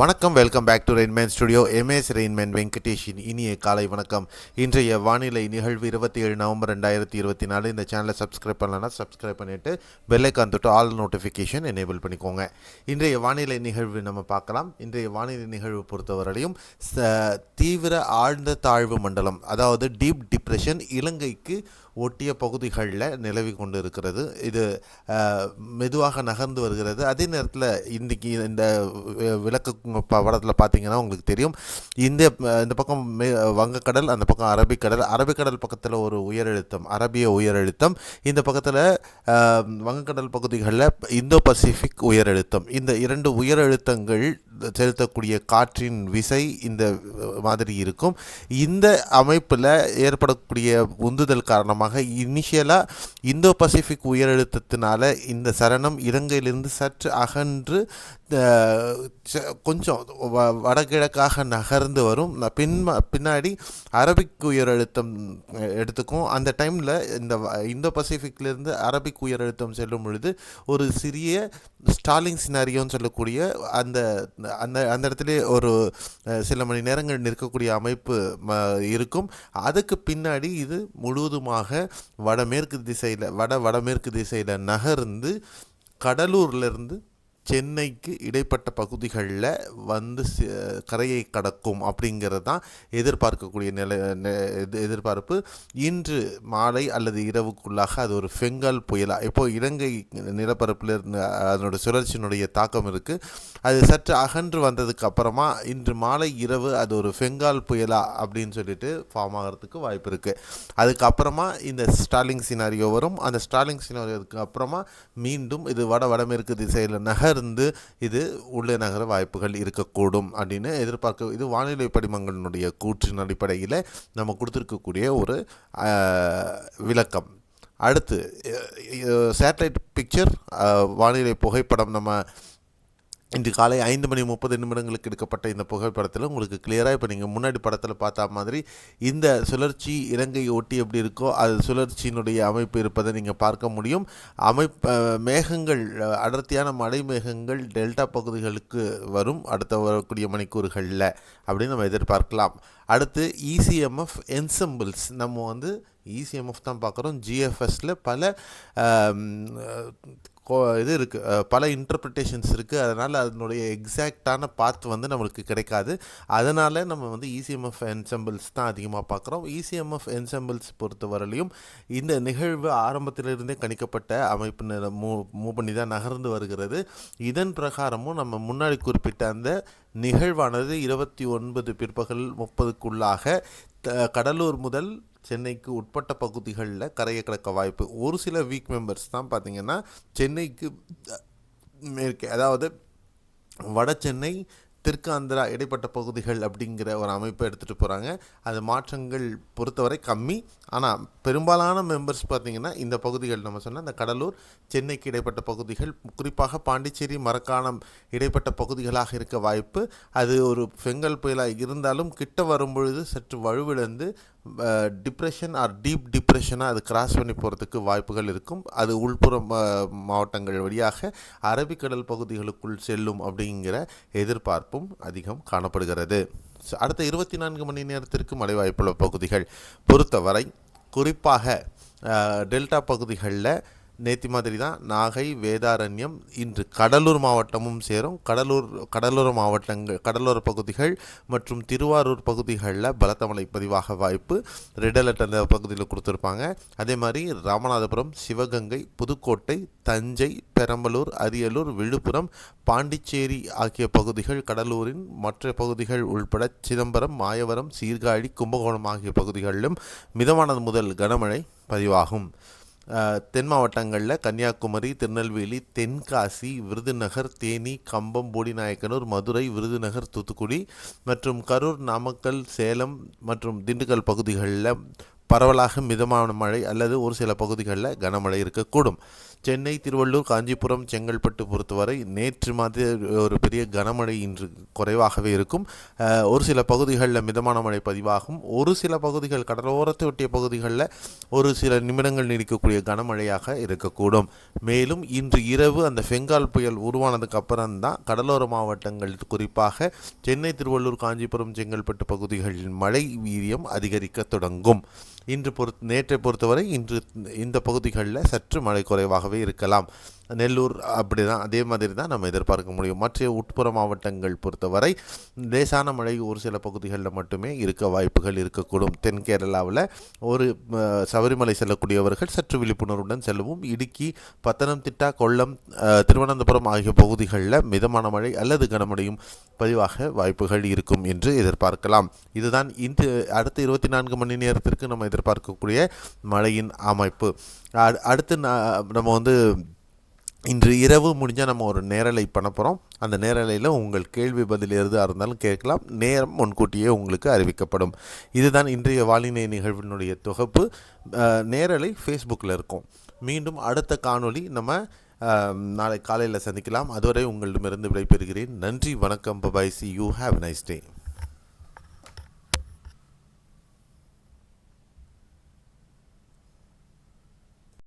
வணக்கம், welcome back to Rainman studio. MS Rainman வெங்கடேஷின் இனிய காலை வணக்கம். இன்றைய வானிலை நிகழ்வு 27 நவம்பர் 2024. இந்த சேனலை சப்ஸ்கிரைப் பண்ணலன்னா சப்ஸ்கிரைப் பண்ணிவிட்டு பெல்லைக்கான் தொட்டு ஆல் நோட்டிஃபிகேஷன் எனேபிள் பண்ணிக்கோங்க. இன்றைய வானிலை நிகழ்வு நம்ம பார்க்கலாம். இன்றைய வானிலை நிகழ்வு பொறுத்தவரையிலும் தீவிர ஆழ்ந்த தாழ்வு மண்டலம், அதாவது டீப் டிப்ரெஷன், இலங்கைக்கு ஒட்டிய பகுதிகளில் நிலவி கொண்டு இருக்கிறது. இது மெதுவாக நகர்ந்து வருகிறது. அதே நேரத்தில் இன்றைக்கி இந்த விளக்கு படத்தில் பார்த்தீங்கன்னா உங்களுக்கு தெரியும், இந்த பக்கம் வங்கக்கடல், அந்த பக்கம் அரபிக்கடல் பக்கத்தில் ஒரு உயரழுத்தம், அரபிய உயரழுத்தம், இந்த பக்கத்தில் வங்கக்கடல் பகுதிகளில் இந்தோ பசிபிக் உயரழுத்தம். இந்த இரண்டு உயரழுத்தங்கள் செலுத்தக்கூடிய காற்றின் விசை இந்த மாதிரி இருக்கும். இந்த அமைப்பில் ஏற்படக்கூடிய உந்துதல் காரணமாக இனிஷியலாக இந்தோ பசிபிக் உயரழுத்தத்தினால இந்த சரணம் இலங்கையிலிருந்து சற்று அகன்று கொஞ்சம் வடகிழக்காக நகர்ந்து வரும். பின்னாடி அரபிக் உயரழுத்தம் எடுத்துக்கும். அந்த டைமில் இந்த இந்தோ பசிபிக்லேருந்து அரபிக் உயரழுத்தம் செல்லும் பொழுது ஒரு சிறிய ஸ்டாலிங் சினாரியோன்னு சொல்லக்கூடிய அந்த அந்த அந்த இடத்துல ஒரு சில மணி நேரங்கள் நிற்கக்கூடிய அமைப்பு இருக்கும். அதுக்கு பின்னாடி இது முழுவதுமாக வடமேற்கு திசையில் நகர்ந்து கடலூர்லேருந்து சென்னைக்கு இடைப்பட்ட பகுதிகளில் வந்து கரையை கடக்கும் அப்படிங்கிறது தான் எதிர்பார்க்கக்கூடிய எதிர்பார்ப்பு. இன்று மாலை அல்லது இரவுக்குள்ளாக அது ஒரு பெங்கால் புயலாக, இப்போது இலங்கை நிலப்பரப்பில் இருந்து அதனோட சுழற்சியினுடைய தாக்கம் இருக்குது. அது சற்று அகன்று வந்ததுக்கு அப்புறமா இன்று மாலை இரவு அது ஒரு பெங்கால் புயலா அப்படின்னு சொல்லிட்டு ஃபார்ம் ஆகிறதுக்கு வாய்ப்பு இருக்குது. அதுக்கப்புறமா இந்த ஸ்டாலிங் சினாரியோ வரும். அந்த ஸ்டாலிங் சினாரியோக்கு அப்புறமா மீண்டும் இது வடமேற்கு திசையில் நகர்ந்து இது உள்ளே நகர வாய்ப்புகள் இருக்கக்கூடும் அப்படின்னு எதிர்பார்க்க. இது வானிலை படிமங்களினுடைய கூற்றின் அடிப்படையில் நம்ம கொடுத்துருக்கக்கூடிய ஒரு விளக்கம். அடுத்து சேட்டலைட் பிக்சர், வானிலை புகைப்படம். நம்ம இன்று காலை 5:30 எடுக்கப்பட்ட இந்த புகைப்படத்தில் உங்களுக்கு கிளியராக இப்போ நீங்கள் முன்னாடி படத்தில் பார்த்தா மாதிரி இந்த சுழற்சி இலங்கை ஒட்டி எப்படி இருக்கோ அது சுழற்சியினுடைய அமைப்பு இருப்பதை நீங்கள் பார்க்க முடியும். மேகங்கள், அடர்த்தியான மழை மேகங்கள் டெல்டா பகுதிகளுக்கு வரும் அடுத்த வரக்கூடிய மணிக்கூறுகளில் அப்படின்னு நம்ம எதிர்பார்க்கலாம். அடுத்து இசிஎம்எஃப் என்சம்பிள்ஸ், நம்ம வந்து இசிஎம்எஃப் தான் பார்க்குறோம். ஜிஎஃப்எஸில் பல இது இருக்குது, பல இன்டர்பிரிட்டேஷன்ஸ் இருக்குது. அதனால் அதனுடைய எக்ஸாக்டான பாத் வந்து நம்மளுக்கு கிடைக்காது. அதனால் நம்ம வந்து இசிஎம்எஃப் என்சம்பிள்ஸ் தான் அதிகமாக பார்க்குறோம். இசிஎம்எஃப் என்சம்பிள்ஸ் பொறுத்தவரையிலையும் இந்த நிகழ்வு ஆரம்பத்திலிருந்தே கணிக்கப்பட்ட அமைப்பு மூவ் பண்ணி தான் நகர்ந்து வருகிறது. இதன் பிரகாரமும் நம்ம முன்னாடி குறிப்பிட்ட அந்த நிகழ்வானது 29 பிற்பகல் 30க்குள்ளாக கடலூர் முதல் சென்னைக்கு உட்பட்ட பகுதிகளில் கரையை கடக்க வாய்ப்பு. ஒரு சில வீக் மெம்பர்ஸ் தான் பார்த்திங்கன்னா சென்னைக்கு மேற்கே, அதாவது வட சென்னை, தெற்கு ஆந்திரா இடைப்பட்ட பகுதிகள் அப்படிங்கிற ஒரு அமைப்பை எடுத்துகிட்டு போகிறாங்க. அது மாற்றங்கள் பொறுத்தவரை கம்மி. ஆனால் பெரும்பாலான மெம்பர்ஸ் பார்த்திங்கன்னா இந்த பகுதிகள் நம்ம சொன்ன இந்த கடலூர், சென்னைக்கு இடைப்பட்ட பகுதிகள், குறிப்பாக பாண்டிச்சேரி, மரக்காணம் இடைப்பட்ட பகுதிகளாக இருக்க வாய்ப்பு. அது ஒரு பெங்கால் புயலாக இருந்தாலும் கிட்ட வரும்பொழுது சற்று வலுவிழந்து டிப்ரெஷன் ஆர் டீப் டிப்ரெஷனாக அது கிராஸ் பண்ணி போகிறதுக்கு வாய்ப்புகள் இருக்கும். அது உள்புற மாவட்டங்கள் வழியாக அரபிக்கடல் பகுதிகளுக்குள் செல்லும் அப்படிங்கிற எதிர்பார்ப்பும் அதிகம் காணப்படுகிறது. அடுத்த 24 மணி நேரத்திற்கு மழை வாய்ப்புள்ள பகுதிகள் பொறுத்தவரை குறிப்பாக டெல்டா பகுதிகளில் நேற்று மாதிரி தான் நாகை, வேதாரண்யம், இன்று கடலூர் மாவட்டமும் சேரும். கடலோர பகுதிகள் மற்றும் திருவாரூர் பகுதிகளில் பலத்த மழை பதிவாக வாய்ப்பு. ரெட் அலர்ட் அந்த பகுதியில் கொடுத்துருப்பாங்க. அதே மாதிரி ராமநாதபுரம், சிவகங்கை, புதுக்கோட்டை, தஞ்சை, பெரம்பலூர், அரியலூர், விழுப்புரம், பாண்டிச்சேரி ஆகிய பகுதிகள், கடலூரின் மற்ற பகுதிகள் உள்பட சிதம்பரம், மாயவரம், சீர்காழி, கும்பகோணம் ஆகிய பகுதிகளிலும் மிதமானது முதல் கனமழை பதிவாகும். தென் மாவட்டங்களில் கன்னியாகுமரி, திருநெல்வேலி, தென்காசி, விருதுநகர், தேனி, கம்பம், போடிநாயக்கனூர், மதுரை, விருதுநகர், தூத்துக்குடி மற்றும் கரூர், நாமக்கல், சேலம் மற்றும் திண்டுக்கல் பகுதிகளில் பரவலாக மிதமான மழை அல்லது ஒரு சில பகுதிகளில் கனமழை இருக்கக்கூடும். சென்னை, திருவள்ளூர், காஞ்சிபுரம், செங்கல்பட்டு பொறுத்தவரை நேற்று மாதிரி ஒரு பெரிய கனமழை இன்று குறைவாகவே இருக்கும். ஒரு சில பகுதிகளில் மிதமான மழை பதிவாகும். ஒரு சில பகுதிகள் கடலோரத்தை ஒட்டிய பகுதிகளில் ஒரு சில நிமிடங்கள் நீடிக்கக்கூடிய கனமழையாக இருக்கக்கூடும். மேலும் இன்று இரவு அந்த பெங்கால் புயல் உருவானதுக்கு அப்புறம் தான் கடலோர மாவட்டங்கள் குறிப்பாக சென்னை, திருவள்ளூர், காஞ்சிபுரம், செங்கல்பட்டு பகுதிகளில் மழை வீரியம் அதிகரிக்க தொடங்கும். நேற்றை பொறுத்தவரை இன்று இந்த பகுதிகளில் சற்று மழை குறைவாகவே இருக்கலாம். நெல்லூர் அப்படி தான், அதே மாதிரி தான் நம்ம எதிர்பார்க்க முடியும். மற்ற உட்புற மாவட்டங்கள் பொறுத்தவரை லேசான மழை ஒரு சில பகுதிகளில் மட்டுமே இருக்க வாய்ப்புகள் இருக்கக்கூடும். தென் கேரளாவில் ஒரு சபரிமலை செல்லக்கூடியவர்கள் சற்று விழிப்புணர்வுடன் செல்லவும். இடுக்கி, பத்தனம்திட்டா, கொல்லம், திருவனந்தபுரம் ஆகிய பகுதிகளில் மிதமான மழை அல்லது கனமழையும் பதிவாக வாய்ப்புகள் இருக்கும் என்று எதிர்பார்க்கலாம். இதுதான் இந்த அடுத்த 24 மணி நேரத்திற்கு நம்ம எதிர்பார்க்கக்கூடிய மழையின் அமைப்பு. அடுத்து நம்ம இன்று இரவு முடிஞ்சால் நம்ம ஒரு நேரலை பண்ண போகிறோம். அந்த நேரலையில் உங்கள் கேள்வி பதில் எதுவாக இருந்தாலும் கேட்கலாம். நேரம் முன்கூட்டியே உங்களுக்கு அறிவிக்கப்படும். இதுதான் இன்றைய வானிலை நிகழ்வினுடைய தொகுப்பு. நேரலை ஃபேஸ்புக்கில் இருக்கும். மீண்டும் அடுத்த காணொளி நம்ம நாளை காலையில் சந்திக்கலாம். அதுவரை உங்களிடமிருந்து விடைபெறுகிறேன். நன்றி, வணக்கம், bye bye, see you, have a nice day.